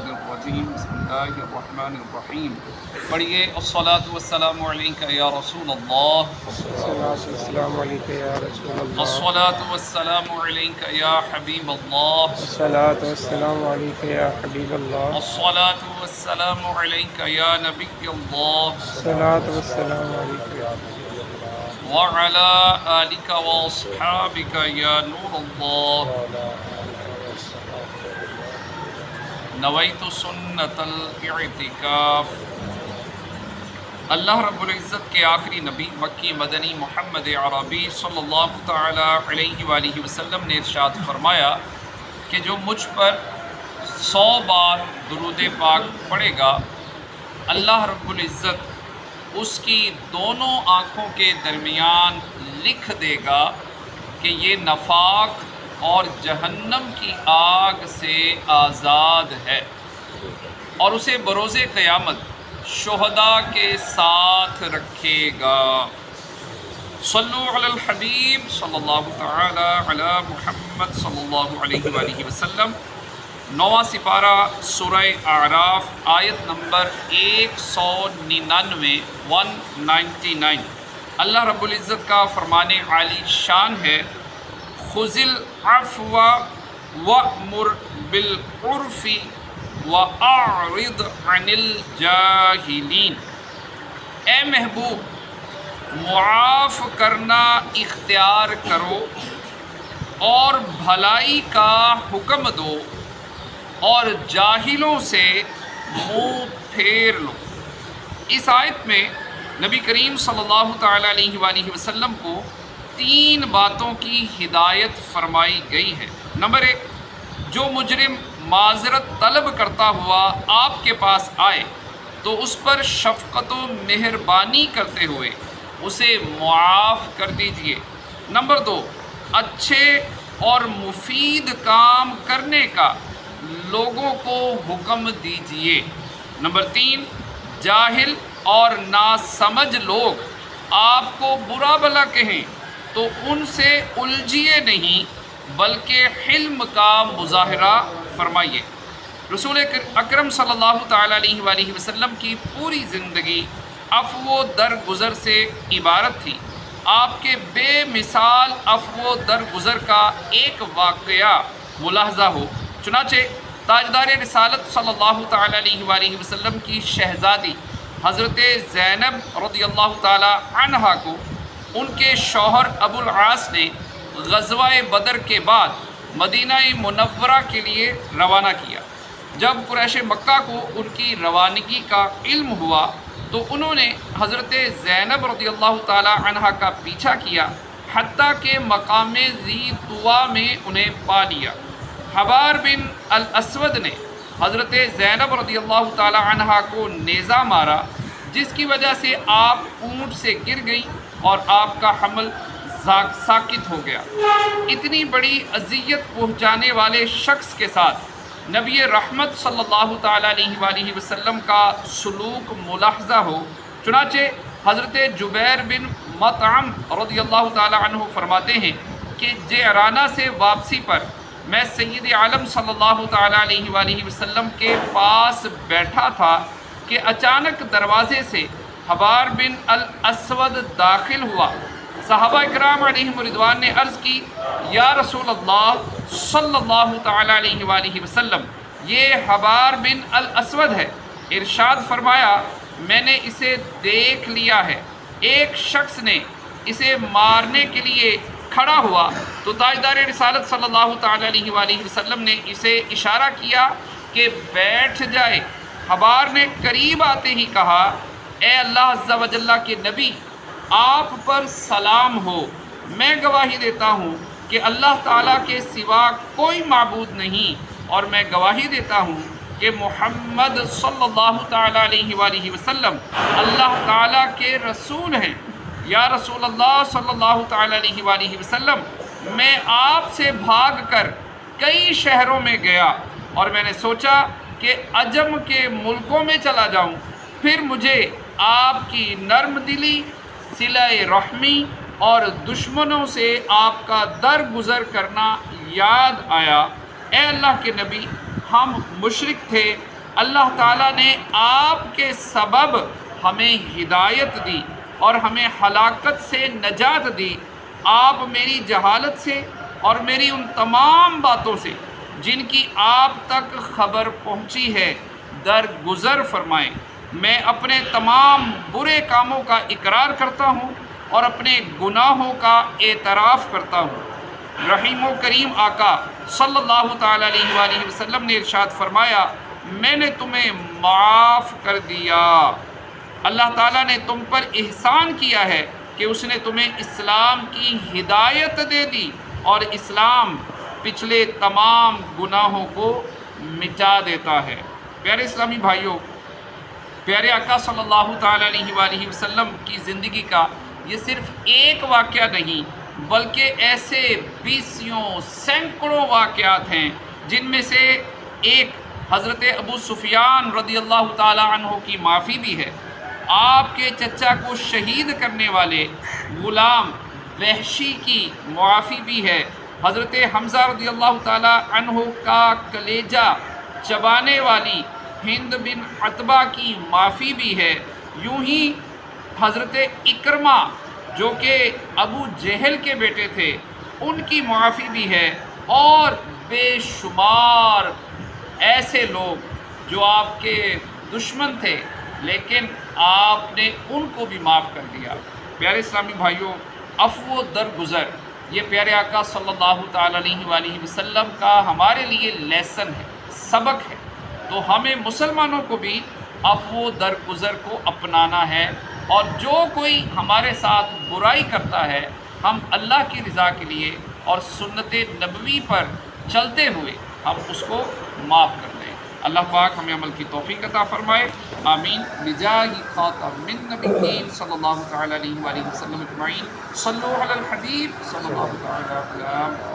الشیطان الرجیم بسم اللہ الرحمن الرحیم۔ پڑھیے الصلاۃ والسلام علیک یا رسول اللہ، السلام علیکم یا رسول اللہ، الصلاۃ والسلام علیک یا حبیب اللہ، الصلاۃ والسلام علیکم یا حبیب اللہ، الصلاۃ والسلام علیک یا نبی اللہ، الصلاۃ والسلام علیکم یا نبی وعلی آلک واصحابک یا نور اللہ، نویت سنت الاعتکاف۔ اللہ رب العزت کے آخری نبی مکی مدنی محمد عربی صلی اللہ تعالی علیہ وآلہ وسلم نے ارشاد فرمایا کہ جو مجھ پر 100 بار درود پاک پڑھے گا، اللہ رب العزت اس کی دونوں آنکھوں کے درمیان لکھ دے گا کہ یہ نفاق اور جہنم کی آگ سے آزاد ہے، اور اسے بروز قیامت شہداء کے ساتھ رکھے گا۔ صلو علی الحبیب صلی اللہ تعالی علی محمد صلی اللہ علیہ وآلہ وسلم۔ 9واں سپارہ سورہ اعراف آیت نمبر 199 199۔ اللہ رب العزت کا فرمان عالی شان ہے، خذ العفو وأمر بالعرف وأعرض عن الجاہلین۔ اے محبوب، معاف کرنا اختیار کرو اور بھلائی کا حکم دو اور جاہلوں سے منہ پھیر لو۔ اس آیت میں نبی کریم صلی اللہ تعالیٰ علیہ وآلہ وسلم کو 3 باتوں کی ہدایت فرمائی گئی ہے۔ نمبر 1، جو مجرم معذرت طلب کرتا ہوا آپ کے پاس آئے تو اس پر شفقت و مہربانی کرتے ہوئے اسے معاف کر دیجئے۔ نمبر 2، اچھے اور مفید کام کرنے کا لوگوں کو حکم دیجئے۔ نمبر 3، جاہل اور ناسمجھ لوگ آپ کو برا بھلا کہیں تو ان سے الجھیے نہیں بلکہ حلم کا مظاہرہ فرمائیے۔ رسول اکرم صلی اللہ تعالیٰ علیہ وآلہ وسلم کی پوری زندگی عفو و درگزر سے عبارت تھی۔ آپ کے بے مثال عفو و درگزر کا ایک واقعہ ملاحظہ ہو، چنانچہ تاجدار رسالت صلی اللہ تعالیٰ علیہ وآلہ وسلم کی شہزادی حضرت زینب رضی اللہ تعالیٰ عنہا کو ان کے شوہر ابو العاص نے غزوہ بدر کے بعد مدینہ منورہ کے لیے روانہ کیا۔ جب قریش مکہ کو ان کی روانگی کا علم ہوا تو انہوں نے حضرت زینب رضی اللہ تعالیٰ عنہا کا پیچھا کیا، حتیٰ کہ مقام ذی طویٰ میں انہیں پا لیا۔ حبار بن الاسود نے حضرت زینب رضی اللہ تعالیٰ عنہا کو نیزہ مارا، جس کی وجہ سے آپ اونٹ سے گر گئیں اور آپ کا حمل ساکت ہو گیا۔ اتنی بڑی اذیت پہنچانے والے شخص کے ساتھ نبی رحمت صلی اللہ تعالیٰ علیہ وآلہ وسلم کا سلوک ملاحظہ ہو، چنانچہ حضرت جبیر بن مطعم رضی اللہ تعالیٰ عنہ فرماتے ہیں کہ جعرانہ سے واپسی پر میں سید عالم صلی اللہ تعالیٰ علیہ وآلہ وسلم کے پاس بیٹھا تھا کہ اچانک دروازے سے حبار بن الاسود داخل ہوا۔ صحابہ اکرام علیہم رضوان نے عرض کی، یا رسول اللہ صلی اللہ تعالیٰ علیہ وآلہ وسلم، یہ حبار بن الاسود ہے۔ ارشاد فرمایا، میں نے اسے دیکھ لیا ہے۔ ایک شخص نے اسے مارنے کے لیے کھڑا ہوا تو تاجدار رسالت صلی اللہ تعالیٰ علیہ وآلہ وسلم نے اسے اشارہ کیا کہ بیٹھ جائے۔ حبار نے قریب آتے ہی کہا، اے اللہ عز و جل کے نبی، آپ پر سلام ہو، میں گواہی دیتا ہوں کہ اللہ تعالیٰ کے سوا کوئی معبود نہیں، اور میں گواہی دیتا ہوں کہ محمد صلی اللہ تعالیٰ علیہ وآلہ وسلم اللہ تعالیٰ کے رسول ہیں۔ یا رسول اللہ صلی اللہ تعالیٰ علیہ وآلہ وسلم، میں آپ سے بھاگ کر کئی شہروں میں گیا اور میں نے سوچا کہ عجم کے ملکوں میں چلا جاؤں، پھر مجھے آپ کی نرم دلی، صلہ رحمی اور دشمنوں سے آپ کا درگزر کرنا یاد آیا۔ اے اللہ کے نبی، ہم مشرک تھے اللہ تعالیٰ نے آپ کے سبب ہمیں ہدایت دی اور ہمیں ہلاکت سے نجات دی۔ آپ میری جہالت سے اور میری ان تمام باتوں سے جن کی آپ تک خبر پہنچی ہے درگزر فرمائیں۔ میں اپنے تمام برے کاموں کا اقرار کرتا ہوں اور اپنے گناہوں کا اعتراف کرتا ہوں۔ رحیم و کریم آقا صلی اللہ تعالیٰ علیہ وآلہ وسلم نے ارشاد فرمایا، میں نے تمہیں معاف کر دیا۔ اللہ تعالیٰ نے تم پر احسان کیا ہے کہ اس نے تمہیں اسلام کی ہدایت دے دی، اور اسلام پچھلے تمام گناہوں کو مٹا دیتا ہے۔ پیارے اسلامی بھائیوں، پیارے آقا صلی اللہ تعالیٰ علیہ وآلہ وسلم کی زندگی کا یہ صرف ایک واقعہ نہیں بلکہ ایسے بیسیوں سینکڑوں واقعات ہیں جن میں سے ایک حضرت ابو سفیان رضی اللہ تعالیٰ عنہ کی معافی بھی ہے۔ آپ کے چچا کو شہید کرنے والے غلام وحشی کی معافی بھی ہے۔ حضرت حمزہ رضی اللہ تعالیٰ عنہ کا کلیجہ چبانے والی ہند بن عتبہ کی معافی بھی ہے۔ یوں ہی حضرت اکرمہ جو کہ ابو جہل کے بیٹے تھے ان کی معافی بھی ہے، اور بے شمار ایسے لوگ جو آپ کے دشمن تھے لیکن آپ نے ان کو بھی معاف کر دیا۔ پیارے اسلامی بھائیوں، عفو و درگزر یہ پیارے آقا صلی اللہ تعالیٰ علیہ وآلہ وسلم کا ہمارے لیے لیسن ہے، سبق ہے۔ تو ہمیں مسلمانوں کو بھی عفو و درگزر کو اپنانا ہے، اور جو کوئی ہمارے ساتھ برائی کرتا ہے ہم اللہ کی رضا کے لیے اور سنت نبوی پر چلتے ہوئے ہم اس کو معاف کر دیں۔ اللہ پاک ہمیں عمل کی توفیق عطا فرمائے، آمین۔ بجاہ خاتم النبیین صلی اللہ تعالیٰ علیہ وآلہ وسلم اجمعین، صلو علی الحبیب صلی اللہ تعالیٰ علیہ وسلم۔